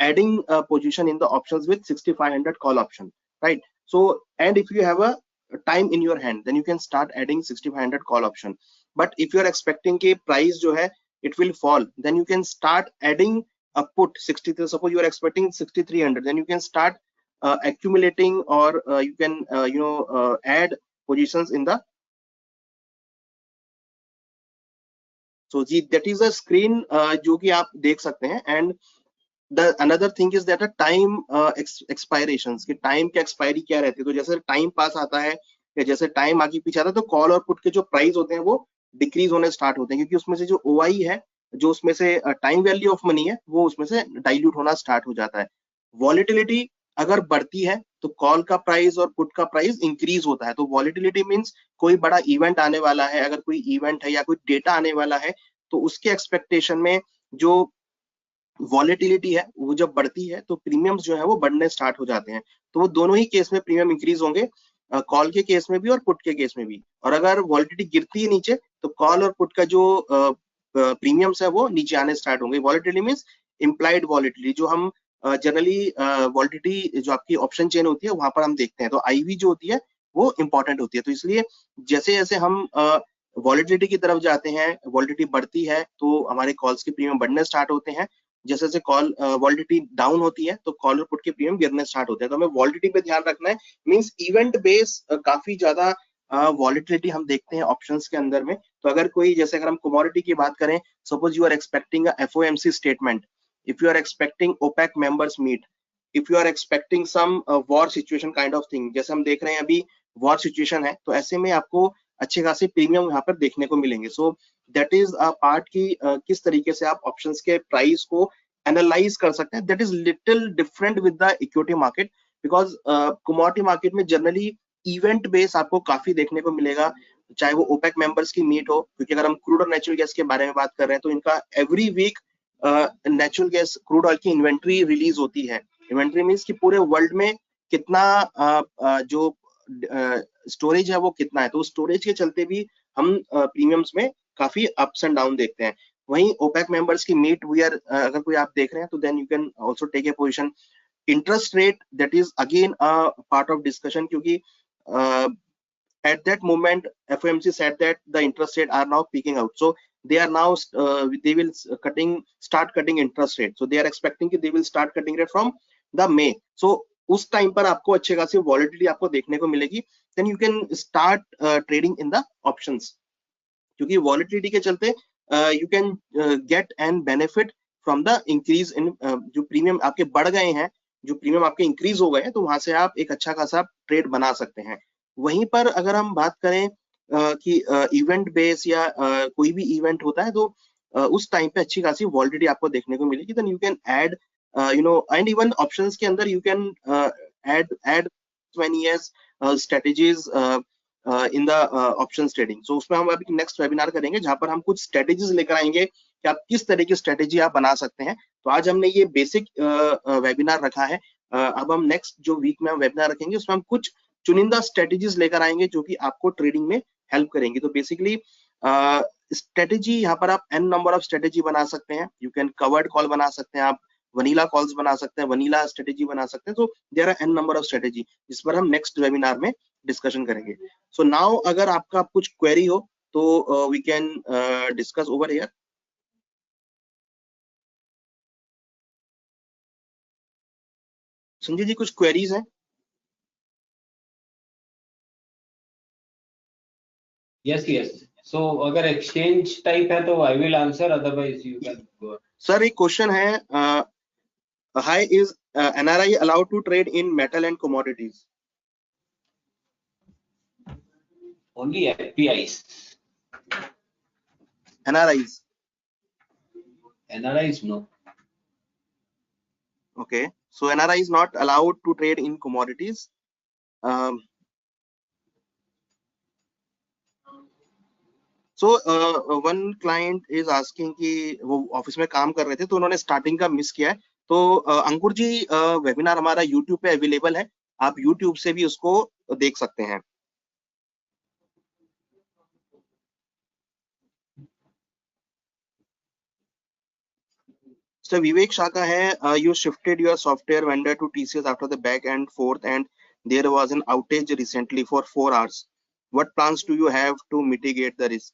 adding a position in the options with 6500 call option, right? So and if you have a time in your hand, then you can start adding 6500 call option. But if you are expecting कि price जो है it will fall, then you can start adding a put 63. Suppose you are expecting 6300, then you can start accumulating or you can add positions in the. So that is a screen जो कि आप देख सकते हैं. And the another thing is that a time expirations कि time के expiry क्या रहती है. तो जैसे time पास आता है या जैसे time आगे पीछे आता है, तो call और put के जो price होते हैं वो डिक्रीज होने स्टार्ट होते हैं, क्योंकि उसमें से जो OI है, जो उसमें से टाइम वैल्यू ऑफ मनी है, वो उसमें से डाइल्यूट होना स्टार्ट हो जाता है। वॉलेटिलिटी अगर बढ़ती है तो कॉल का प्राइस और पुट का प्राइस इंक्रीज होता है। तो वॉलेटिलिटी मींस कोई बड़ा इवेंट आने वाला है, अगर कोई इवेंट है या कोई डेटा आने वाला है, तो उसके एक्सपेक्टेशन में जो वॉलेटिलिटी है वो जब बढ़ती है तो प्रीमियम्स जो है वो बढ़ने स्टार्ट हो जाते हैं। तो वो दोनों ही केस में प्रीमियम इंक्रीज होंगे, कॉल के केस में भी और पुट के केस में भी। और अगर वॉलेटिलिटी गिरती है नीचे तो कॉल और पुट का जो प्रीमियम्स है वो नीचे आने स्टार्ट होंगे। वॉलेटिलिटी मींस इम्प्लाइड वॉलेटिलिटी, जो हम जनरली वॉलेटिलिटी जो आपकी ऑप्शन चेन होती है वहां पर हम देखते हैं। तो IV जो होती है वो इंपॉर्टेंट होती है। तो इसलिए जैसे जैसे हम वॉलेटिलिटी की तरफ जाते हैं, वॉलेटिलिटी बढ़ती है तो हमारे कॉल्स के प्रीमियम बढ़ने स्टार्ट होते हैं। जैसे जैसे कॉल वॉलेटिलिटी डाउन होती है तो कॉल और पुट के प्रीमियम गिरने स्टार्ट होते हैं। तो हमें वॉलेटिलिटी पे ध्यान रखना है। मींस इवेंट बेस काफी ज्यादा वॉलेटिलिटी हम देखते हैं ऑप्शंस के अंदर में। तो अगर कोई, जैसे अगर हम कमोडिटी की बात करें, suppose you are expecting a FOMC statement, if you are expecting OPEC members meet, if you are expecting some war situation kind of thing, जैसे हम देख रहे हैं अभी war situation है, तो ऐसे में आपको अच्छे खासे प्रीमियम यहाँ पर देखने को मिलेंगे। सो दैट इज अ पार्ट की किस तरीके से आप ऑप्शंस के प्राइस को एनालाइज कर सकते हैं। That is little different with the equity market, because commodity market में जनरली इवेंट बेस आपको काफी देखने को मिलेगा, चाहे वो OPEC मेंबर्स की मीट हो, क्योंकि अगर हम क्रूड और नेचुरल गैस के बारे में बात कर रहे हैं तो इनका every week natural gas crude oil की इन्वेंट्री रिलीज होती है। इन्वेंट्री मींस कि पूरे वर्ल्ड में कितना जो स्टोरेज है वो कितना है। तो स्टोरेज के चलते भी हम प्रीमियम्स में काफी अप्स एंड डाउन देखते हैं। वहीं OPEC मेंबर्स की मीट वी आर अगर कोई आप देख रहे हैं तो then you can also take a position. Interest rate, that is again a part of discussion, क्योंकि at that moment FOMC said that the interest rate are now peaking out, so they are now they will start cutting interest rate, so they are expecting that they will start cutting rate from the May. So उस time पर आपको अच्छे खासी volatility आपको देखने को मिलेगी, then you can start trading in the options, क्योंकि वॉलेटिलिटी के चलते you can get and benefit from the increase in जो प्रीमियम आपके बढ़ गए हैं, जो प्रीमियम आपके इंक्रीज हो गए हैं, तो वहां से आप एक अच्छा खासा ट्रेड बना सकते हैं। वहीं पर अगर हम बात करें कि इवेंट बेस या कोई भी इवेंट होता है तो उस टाइम पे अच्छी खासी वॉलेटिलिटी आपको देखने को मिलेगी। Then you can add and even options के अंदर you can add many as strategies in the options trading. So उसमें हम अभी नेक्स्ट वेबिनार करेंगे जहां पर हम कुछ स्ट्रेटेजीज लेकर आएंगे कि आप किस तरह की स्ट्रेटेजी आप बना सकते हैं। तो आज हमने ये बेसिक वेबिनार रखा है। अब हम नेक्स्ट जो वीक में हम वेबिनार रखेंगे उसमें हम कुछ चुनिंदा स्ट्रेटेजीज लेकर आएंगे जो कि आपको ट्रेडिंग में हेल्प करेंगी। तो बेसिकली स्ट्रेटेजी यहाँ पर आप n नंबर ऑफ स्ट्रेटेजी बना सकते हैं। यू कैन कवर्ड कॉल बना सकते हैं, आप वनीला कॉल्स बना सकते हैं, वनीला स्ट्रेटेजी बना सकते हैं। तो there are n number of strategy जिस पर हम नेक्स्ट वेबिनार में डिस्कशन करेंगे। सो नाउ अगर आपका कुछ क्वेरी हो तो we can discuss over here. Sanjay ji कुछ क्वेरीज हैं? यस यस, सो अगर एक्सचेंज टाइप है तो I will answer, otherwise you can go. Sir एक क्वेश्चन है, high is NRI allowed to trade in metal and commodities? Only FPIs. NRIs? NRIs no. Okay, so NRI is not allowed to trade in commodities. So one client is asking कि वो office में काम कर रहे थे तो उन्होंने starting का मिस किया है। तो अंकुर जी वेबिनार हमारा YouTube पे अवेलेबल है, आप YouTube से भी उसको देख सकते हैं। So विवेक शाह का है, you shifted your software vendor to TCS after the back and forth and there was an outage recently for 4 hours. What plans do you have to mitigate the risk?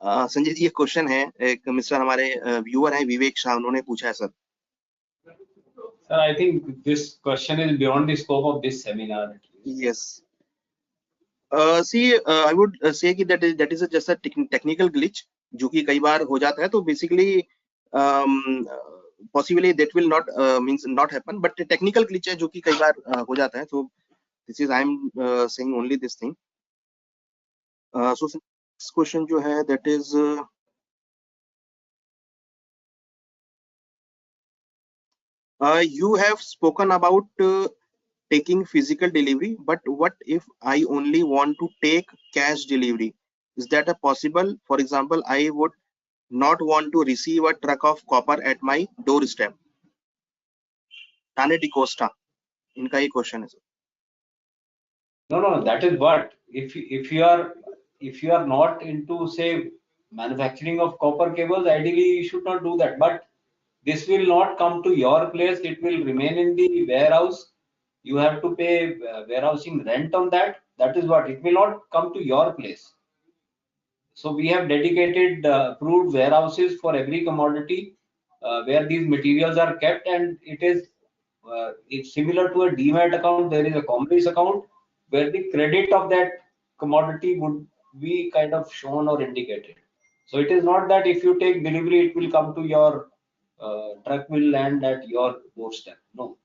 Sanjay ji ये question है, एक mister हमारे viewer हैं विवेक शाह, उन्होंने पूछा है sir. Sir, I think this question is beyond the scope of this seminar. Yes. See, I would say कि that is just a technical glitch जो कि कई बार हो जाता है। तो basically possibly that will not means not happen, but technical glitch है जो कि कई बार हो जाता है। So this is I am saying only this thing. So question जो है that is you have spoken about taking physical delivery, but what if I only want to take cash delivery? Is that a possible? For example, I would not want to receive a truck of copper at my doorstep. Tane Di Costa, इनका ये question है. No, that is what if you are not into, say, manufacturing of copper cables, ideally you should not do that. But this will not come to your place. It will remain in the warehouse. You have to pay warehousing rent on that. That is what, it will not come to your place. So we have dedicated approved warehouses for every commodity where these materials are kept, and it's similar to a demat account. There is a Commodities account where the credit of that commodity would be kind of shown or indicated. So it is not that if you take delivery, it will come to your truck will land at your doorstep. No,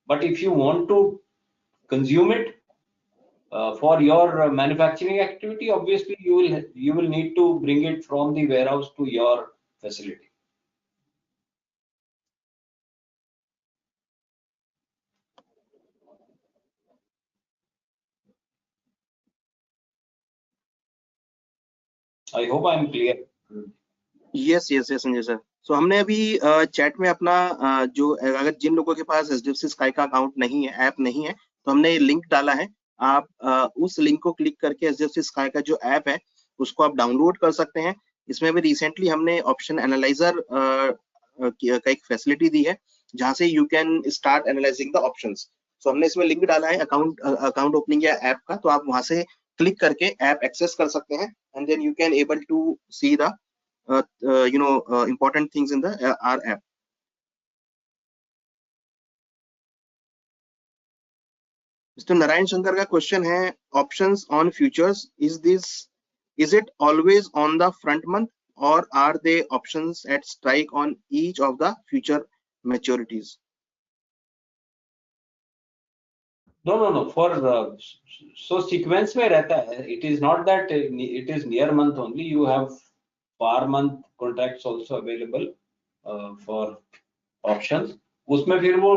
but if you want to consume it for your manufacturing activity, obviously you will need to bring it from the warehouse to your facility. I hope I'm clear. Yes, Sanjay sir. So हमने अभी chat में अपना जो अगर जिन लोगों के पास HDFC sky का account नहीं है, ऐप नहीं है, तो हमने लिंक डाला है. आप उस लिंक को क्लिक करके HDFC स्काई का जो ऐप है उसको आप डाउनलोड कर सकते हैं. इसमें अभी रिसेंटली हमने ऑप्शन एनालाइजर का एक फैसिलिटी दी है जहां से you can start analysing the options. So हमने इसमें लिंक डाला है अकाउंट ओपनिंग या ऐप का, तो आप वहां से क्लिक करके ऐप एक्सेस कर सकते हैं and then you can able to see the important things in the our app. Mr. Narayan Shankar का क्वेश्चन है, options on futures, is it always on the front month or are they options at strike on each of the future maturities? No. For so sequence में रहता है. It is not that it is near month only. You have par month contracts also available for options. उसमें फिर वो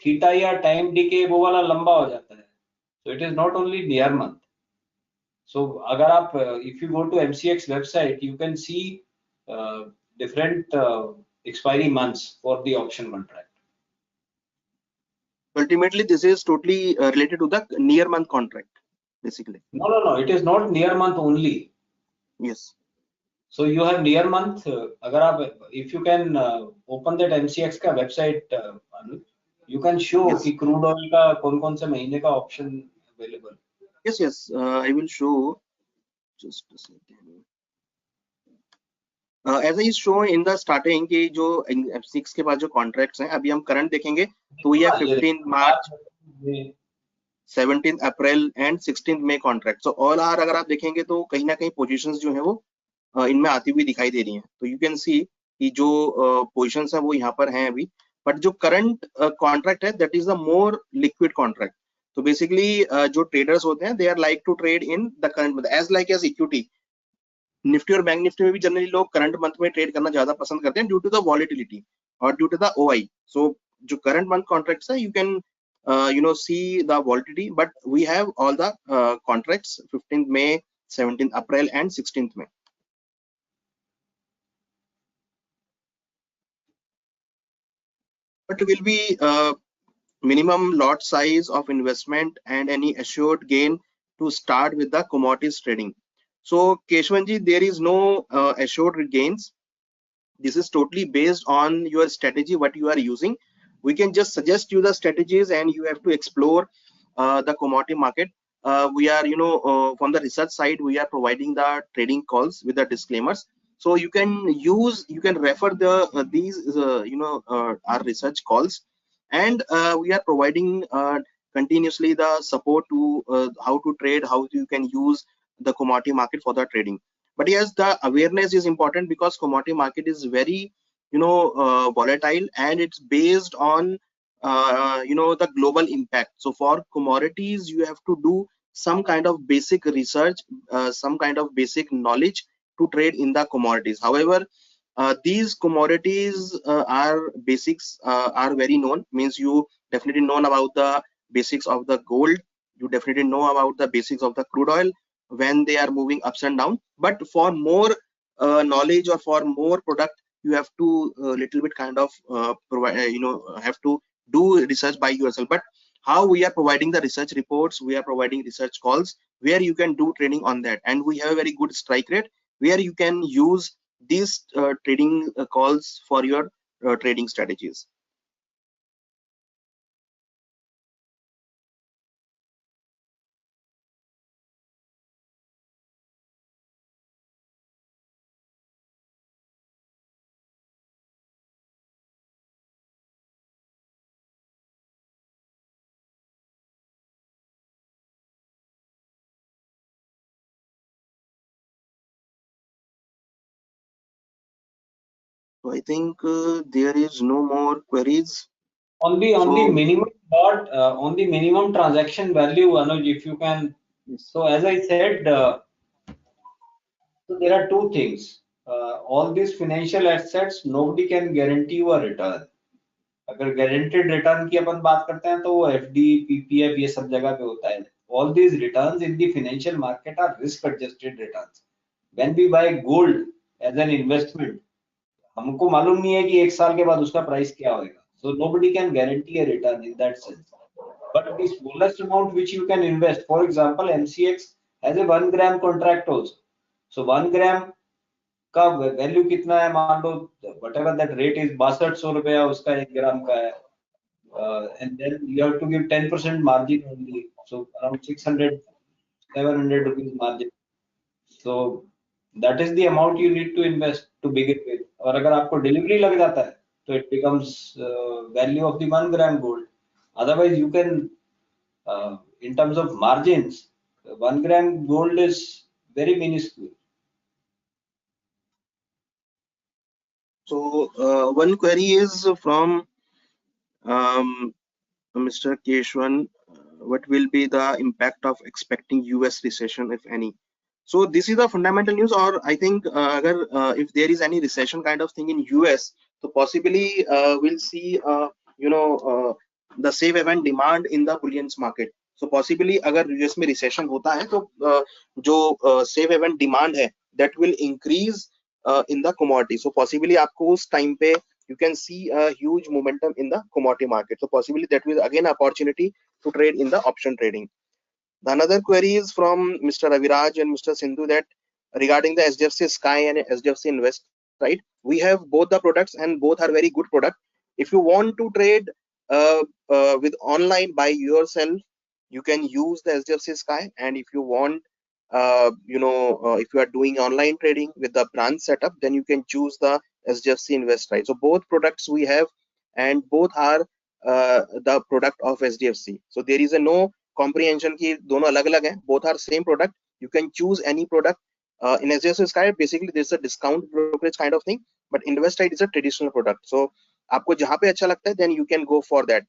theta या time DK वो वाला लंबा हो जाता है. So it is not only near month. So अगर आप if you go to MCX website, you can see different expiry months for the option contract. Ultimately, this is totally related to the near month contract, basically. No. It is not near month only. Yes. So you have near month. अगर आप if you can open that MCX का website, Anuj, you can show कि crude oil का कौन-कौन से महीने का option available. Yes. I will show. Just a second. As I show in the starting कि जो F6 के पास जो contracts हैं, अभी हम current देखेंगे तो ये 15 March, 17 April and 16 May contract. So all are अगर आप देखेंगे तो कहीं ना कहीं positions जो है वो इनमें आती हुई दिखाई दे रही हैं. तो you can see कि जो positions है वो यहाँ पर हैं अभी, but जो current contract है that is the more liquid contract. तो basically जो traders होते हैं they are like to trade in the current as like as equity. Nifty और बैंक निफ्टी में भी जनरली लोग करंट मंथ में ट्रेड करना ज्यादा पसंद करते हैं ड्यू टू द वॉलिटिलिटी और due to the OI. So जो करंट मंथ कॉन्ट्रैक्ट्स है you can see the volatility, but we have all the contracts 15th May, 17th April and 16th May. But will be minimum lot size of investment and any assured gain to start with the commodities trading. So Keshwanji, there is no assured gains. This is totally based on your strategy, what you are using. We can just suggest you the strategies and you have to explore the commodity market. We are, from the research side, we are providing the trading calls with the disclaimers. So you can refer these, our research calls, and we are providing continuously the support to how to trade, how you can use the commodity market for the trading. But yes, the awareness is important because commodity market is very volatile and it's based on the global impact. So for commodities you have to do some kind of basic research, some kind of basic knowledge to trade in the commodities. However, these commodities are basics are very known, means you definitely know about the basics of the gold, you definitely know about the basics of the crude oil when they are moving ups and down. But for more knowledge or for more product, you have to little bit kind of provide, have to do research by yourself. But how we are providing the research reports, we are providing research calls where you can do trading on that, and we have a very good strike rate where you can use these trading calls for your trading strategies. So I think there is no more queries. On the So minimum lot, on the minimum transaction value, Anuj, if you can. So as I said, so there are two things. All these financial assets, nobody can guarantee you a return. अगर guaranteed return की अपन बात करते हैं तो वो FD, PPF ये सब जगह पे होता है. All these returns in the financial market are risk adjusted returns. When we buy gold as an investment, हमको मालूम नहीं है कि एक साल के बाद उसका प्राइस क्या होगा. So nobody can guarantee a return in that sense. But the smallest amount which you can invest, for example, MCX has a 1 gram contract also. So 1 gram का वैल्यू कितना है, मान लो whatever that rate is 6200 रुपया उसका 1 ग्राम का है, and then you have to give 10% margin only, so around 600 700 rupees margin. So that is the amount you need to invest to begin with. और अगर आपको डिलीवरी लग जाता है तो it becomes value of the 1 gram gold. Otherwise you can, in terms of margins, 1 gram gold is very minuscule. So one query is from Mr. Keshwan. What will be the impact of expecting US recession, if any? So this is the fundamental news, or I think if there is any recession kind of thing in US, so possibly we'll see the safe haven demand in the bullions market. So possibly अगर US में recession होता है तो जो safe haven demand है that will increase in the commodity. So possibly आपको उस time पे you can see a huge momentum in the commodity market. So possibly that will again opportunity to trade in the option trading. The another query is from Mr. Aviraj and Mr. Sindhu that regarding the HDFC Sky and HDFC Invest, right? We have both the products and both are very good product. If you want to trade with online by yourself, you can use the HDFC Sky, and if you want, if you are doing online trading with the branch setup, then you can choose the HDFC Invest, right? So both products we have, and both are the product of HDFC. So there is a no comprehension की दोनों अलग-अलग हैं, both are same product. You can choose any product. In HDFC Sky, basically there's a discount brokerage kind of thing, but InvestTrade is a traditional product. So आपको जहाँ पे अच्छा लगता है, then you can go for that.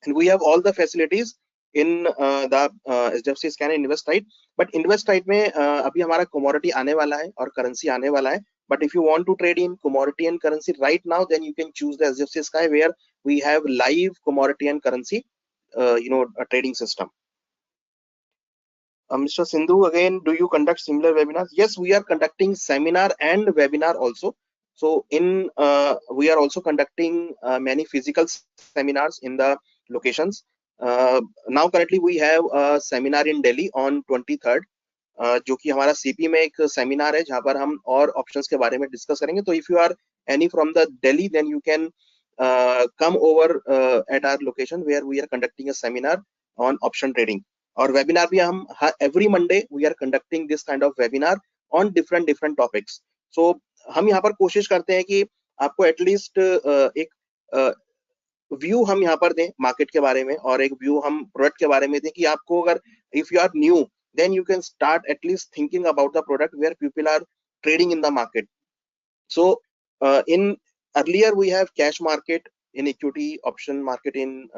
And we have all the facilities in the HDFC Sky and InvestTrade. But InvestTrade में अभी हमारा commodity आने वाला है और currency आने वाला है. But if you want to trade in commodity and currency right now, then you can choose the HDFC Sky where we have live commodity and currency a trading system. Mr. Sindhu, again, do you conduct similar webinars? Yes, we are conducting seminar and webinar also. So we are also conducting many physical seminars in the locations. Now currently we have a seminar in Delhi on 23rd, जो कि हमारा CP में एक seminar है जहाँ पर हम और ऑप्शंस के बारे में डिस्कस करेंगे. तो if you are any from the Delhi, then you can come over at our location where we are conducting a seminar on option trading. और webinar भी हम every Monday we are conducting this kind of webinar on different topics. So हम यहाँ पर कोशिश करते हैं कि आपको at least एक व्यू हम यहाँ पर दें मार्केट के बारे में और एक व्यू हम प्रोडक्ट के बारे में दें कि आपको अगर if you are new, then you can start at least thinking about the product where people are trading in the market. So in earlier we have cash market in equity, option market in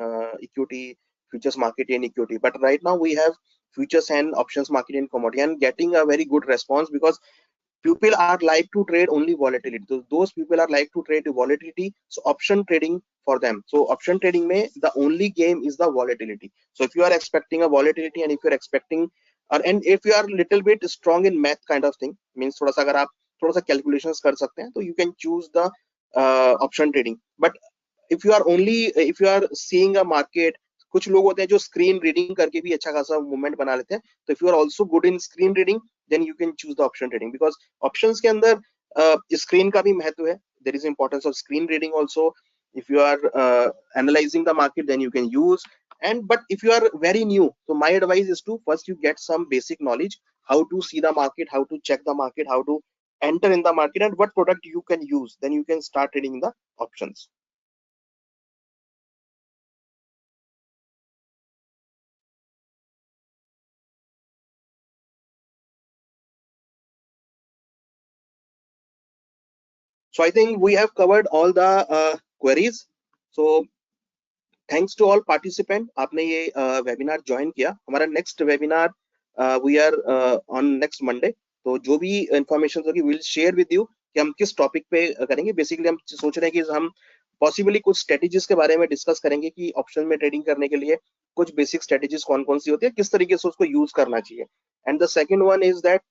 equity, futures market in equity, but right now we have futures and options market in commodity, and getting a very good response, because people are like to trade only volatility. So those people are like to trade the volatility, so option trading for them. So option trading may the only game is the volatility. So if you are expecting a volatility, and if you're expecting and if you are little bit strong in math kind of thing, means थोड़ा सा अगर आप थोड़ा सा calculations कर सकते हैं, तो you can choose the option trading. But if you are only if you are seeing a market, कुछ लोग होते हैं जो स्क्रीन रीडिंग करके भी अच्छा खासा मूवमेंट बना लेते हैं. तो if you are also good in screen reading, then you can choose the option trading, because options के अंदर स्क्रीन का भी महत्व है. There is importance of screen reading also. If you are analysing the market, then you can use. And but if you are very new, so my advice is to first you get some basic knowledge, how to see the market, how to check the market, how to enter in the market, and what product you can use. Then you can start trading the options. So I think we have covered all the queries. So thanks to all participant. आपने ये webinar join किया. हमारा next webinar we are on next Monday. तो जो भी information होगी we'll share with you कि हम किस topic पे करेंगे. Basically हम सोच रहे हैं कि हम possibly कुछ strategies के बारे में discuss करेंगे कि option में trading करने के लिए कुछ basic strategies कौन-कौन सी होती है, किस तरीके से उसको use करना चाहिए. And the second one is that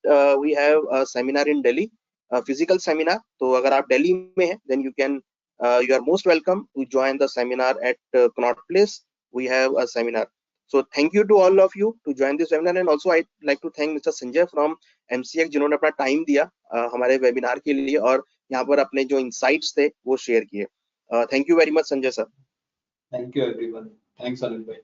we have a seminar in Delhi, physical seminar. तो अगर आप दिल्ली में हैं, then you are most welcome to join the seminar at Connaught Place. We have a seminar. So thank you to all of you to join this webinar, and also I'd like to thank Mr. Sanjay from MCX जिन्होंने अपना time दिया हमारे webinar के लिए, और यहाँ पर अपने जो insights थे वो share किए. Thank you very much, Sanjay sir. Thank you everyone. Thanks Anuj bhai.